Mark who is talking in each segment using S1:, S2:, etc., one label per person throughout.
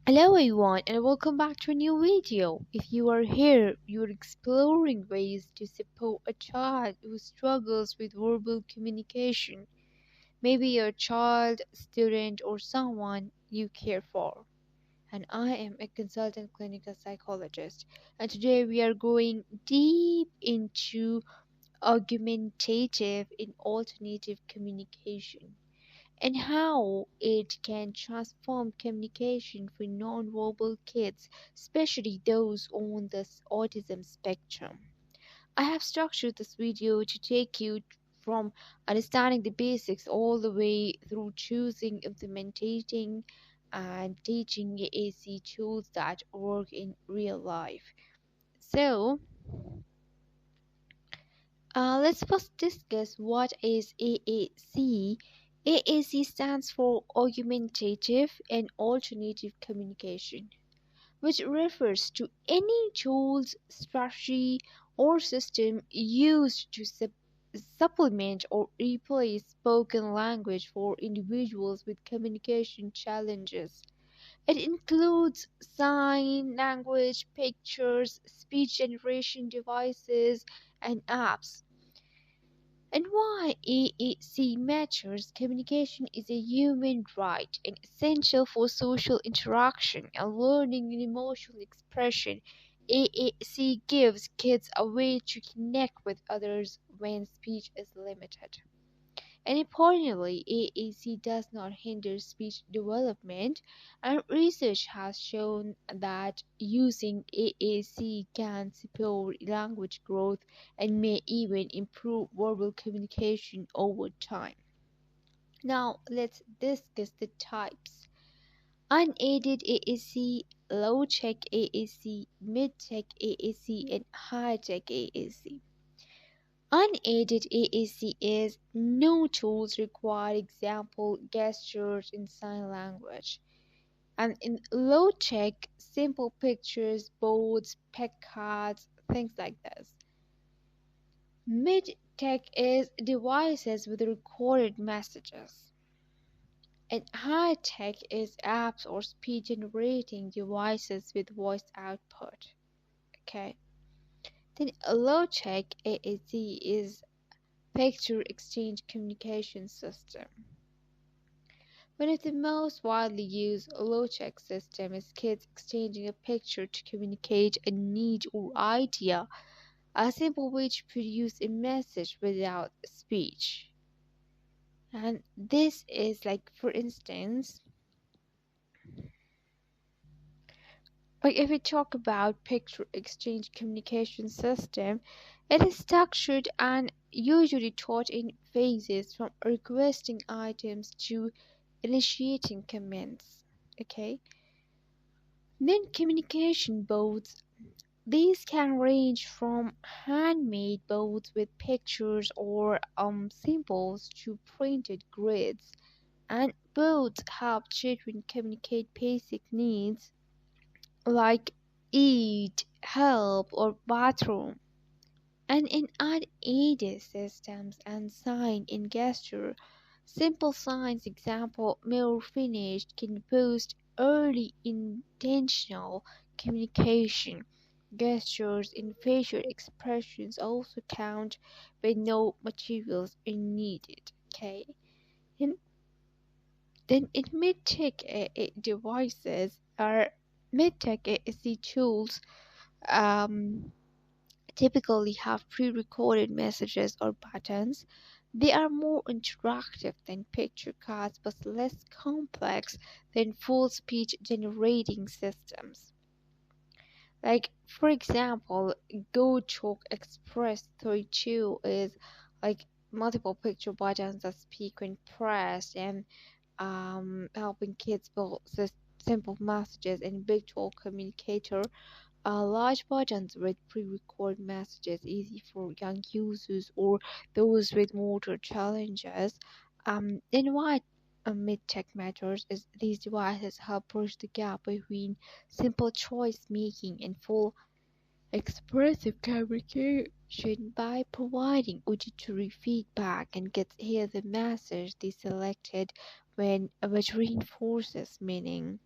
S1: Hello everyone and welcome back to a new video. If you are here, you're exploring ways to support a child who struggles with verbal communication. Maybe your child, student or someone you care for. And I am a consultant clinical psychologist, and today we are going deep into augmentative and alternative communication and how it can transform communication for nonverbal kids, especially those on the autism spectrum. I have structured this video to take you from understanding the basics all the way through choosing, implementing, and teaching AAC tools that work in real life. So, let's first discuss what is AAC. AAC stands for Augmentative and Alternative Communication, which refers to any tools, strategy, or system used to supplement or replace spoken language for individuals with communication challenges. It includes sign language, pictures, speech generation devices, and apps. And why AAC matters: communication is a human right and essential for social interaction and learning and emotional expression. AAC gives kids a way to connect with others when speech is limited. And importantly, AAC does not hinder speech development, and research has shown that using AAC can support language growth and may even improve verbal communication over time. Now, let's discuss the types. Unaided AAC, low-tech AAC, mid-tech AAC, and high-tech AAC. Unaided AAC is no tools required, example gestures in sign language. And in low tech, simple pictures, boards, pet cards, things like this. Mid tech is devices with recorded messages. And high tech is apps or speech generating devices with voice output. Okay. Then low tech AAC is picture exchange communication system. One of the most widely used low-tech systems is kids exchanging a picture to communicate a need or idea, a simple way to produce a message without speech. And this is like, for instance, like if we talk about picture exchange communication system, it is structured and usually taught in phases from requesting items to initiating commands. Okay, then communication boards. These can range from handmade boards with pictures or symbols to printed grids, and boards help children communicate basic needs like eat, help, or bathroom. And in unaided systems and sign and gesture, simple signs, example, more finished, can boost early intentional communication. Gestures and facial expressions also count when no materials are needed. Okay, and then in mid-tech devices are mid-tech AAC tools typically have pre-recorded messages or buttons. They are more interactive than picture cards but less complex than full speech generating systems. Like for example, Go Talk Express 32 is like multiple picture buttons that speak when pressed and helping kids build simple messages. And Big Talk Communicator, large buttons with pre-recorded messages, easy for young users or those with motor challenges. Then why mid-tech matters is these devices help bridge the gap between simple choice making and full expressive communication by providing auditory feedback and gets hear the message they selected when which reinforces meaning.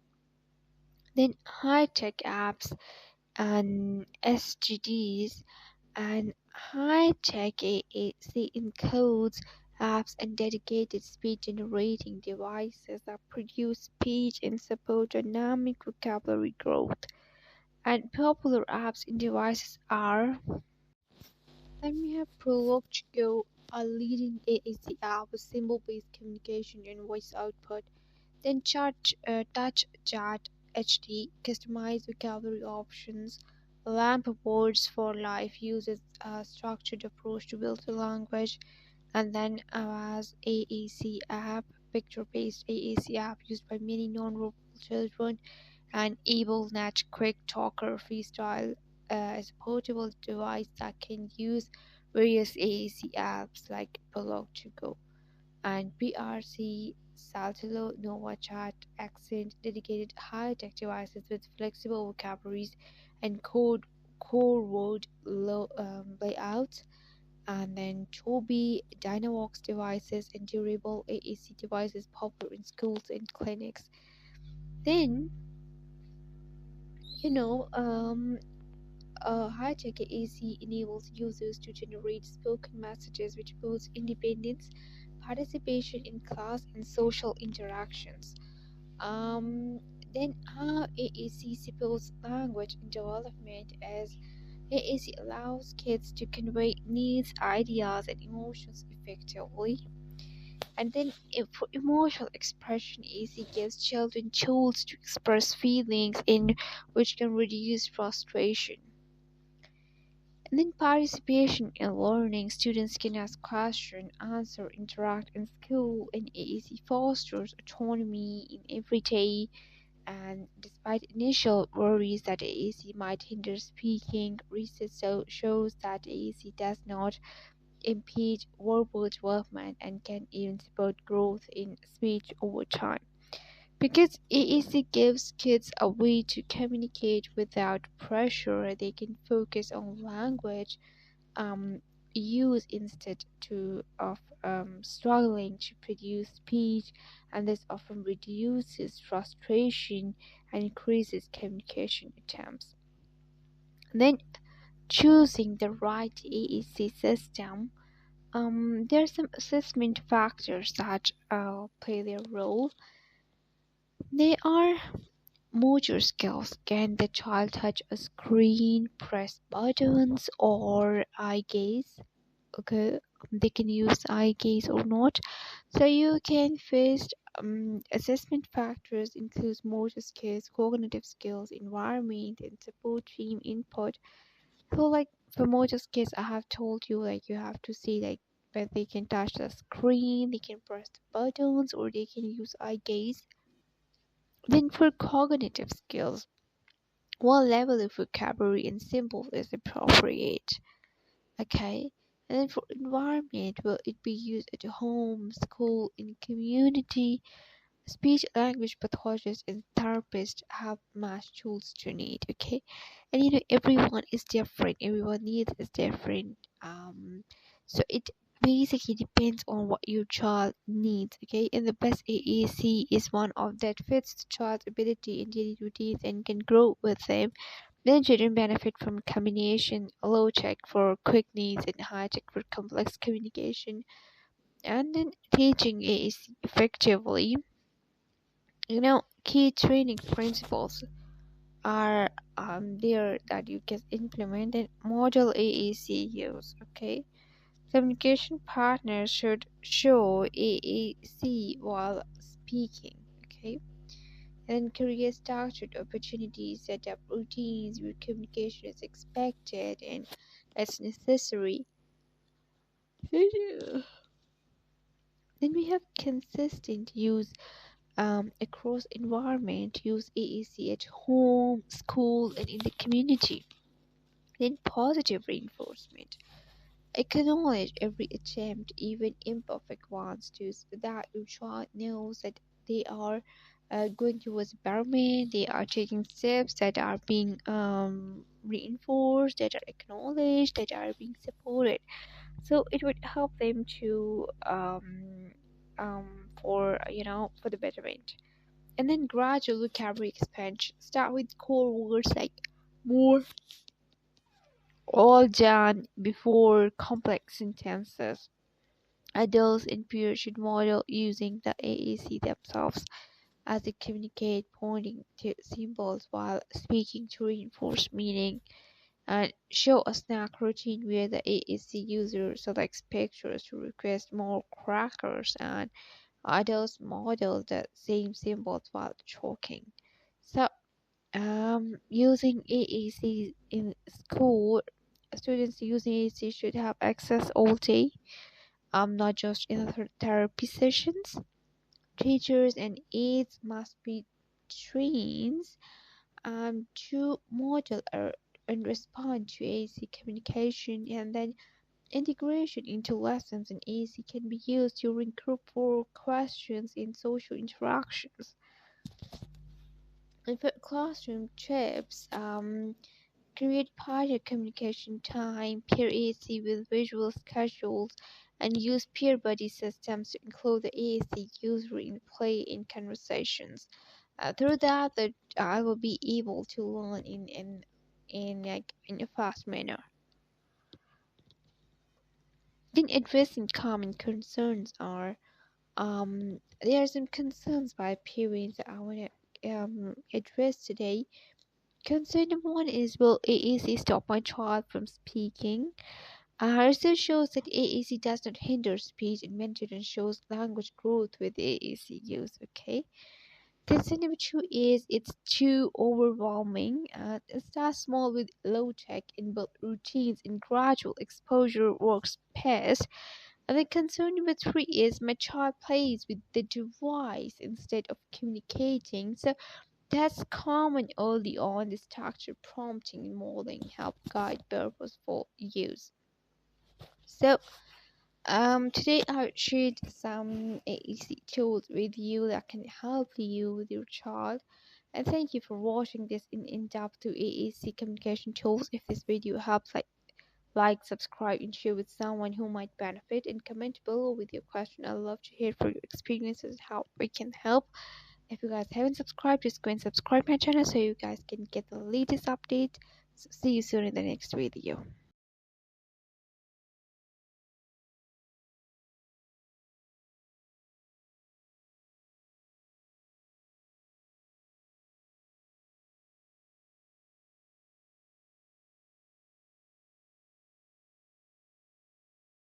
S1: Then high-tech apps and SGDs and high-tech AAC includes apps and dedicated speech generating devices that produce speech and support dynamic vocabulary growth. And popular apps and devices are, then we have Prolog to Go, a leading AAC app with symbol-based communication and voice output. Then Touch Chat HD, customized vocabulary options. Lamp Words for Life uses a structured approach to build the language. And then Avaz AAC app, picture-based AAC app used by many non-verbal children. And AbleNet Quick Talker Freestyle is a portable device that can use various AAC apps like Blog to Go. And PRC Saltillo Nova Chat Accent dedicated high-tech devices with flexible vocabularies and core word layouts. And then Toby Dynavox devices and durable AAC devices popular in schools and clinics. Then you know high-tech AAC enables users to generate spoken messages which boosts independence, participation in class and social interactions. Um, then how AAC supports language development as AAC allows kids to convey needs, ideas, and emotions effectively. And then for emotional expression, AAC gives children tools to express feelings in which can reduce frustration. And then participation in learning, students can ask questions, answer, interact in school, and AAC fosters autonomy in everyday. And despite initial worries that AAC might hinder speaking, research shows that AAC does not impede verbal development and can even support growth in speech over time. Because AAC gives kids a way to communicate without pressure, they can focus on language use instead of struggling to produce speech, and this often reduces frustration and increases communication attempts. Then choosing the right AAC system. There are some assessment factors that play their role. They are motor skills. Can the child touch a screen, press buttons, or eye gaze? Okay, they can use eye gaze or not. So you can first assessment factors include motor skills, cognitive skills, environment, and support team input. So like for motor skills, I have told you like you have to see like that they can touch the screen, they can press the buttons, or they can use eye gaze. Then for cognitive skills, what level of vocabulary and symbols is appropriate? Okay. And then for environment, will it be used at home, school, in community? Speech language pathologists and therapists have matched tools to need. Okay. And everyone is different, everyone needs is different. So it basically depends on what your child needs. Okay. And the best AAC is one of that fits the child's ability and daily routines and can grow with them. Then children benefit from combination low tech for quick needs and high tech for complex communication. And then teaching is effectively, key training principles are there that you can implement and model AAC use. Okay, communication partners should show AAC while speaking. Okay, and create structured opportunities, set up routines where communication is expected and that's necessary. Then we have consistent use across environment, use AAC at home, school, and in the community. Then positive reinforcement. Acknowledge every attempt, even imperfect ones, to so that your child knows that they are going towards betterment, they are taking steps that are being reinforced, that are acknowledged, that are being supported. So it would help them to for for the betterment. and then gradual vocabulary expansion. Start with core words like more, all, done before complex sentences. Adults and peers should model using the AAC themselves as they communicate, pointing to symbols while speaking to reinforce meaning, and show a snack routine where the AAC user selects pictures to request more crackers, and adults model the same symbols while talking. So, using AAC in school, students using AAC should have access all day, not just in the therapy sessions. Teachers and aides must be trained to model and respond to AAC communication, and then integration into lessons in AAC can be used during group work, questions, and social interactions. And for classroom trips, create partner communication time, peer AAC with visual schedules, and use peer buddy systems to include the AAC user in play in conversations. Through that, I will be able to learn in a fast manner. Then addressing common concerns are there are some concerns by parents that I want to address today. Concern number one is, will AAC stop my child from speaking? Research shows that AAC does not hinder speech and maintenance shows language growth with AAC use. Okay. Concern number two is, it's too overwhelming. Start small with low tech and build routines, and gradual exposure works best. And then concern number three is, my child plays with the device instead of communicating. So that's common early on. The structure, prompting, and modeling help guide purposeful use. So today I shared some AAC tools with you that can help you with your child. And thank you for watching this in-depth to AAC communication tools. If this video helps, like, subscribe, and share with someone who might benefit. And comment below with your question. I'd love to hear from your experiences, how we can help. If you guys haven't subscribed, just go and subscribe my channel so you guys can get the latest updates. So see you soon in the next video.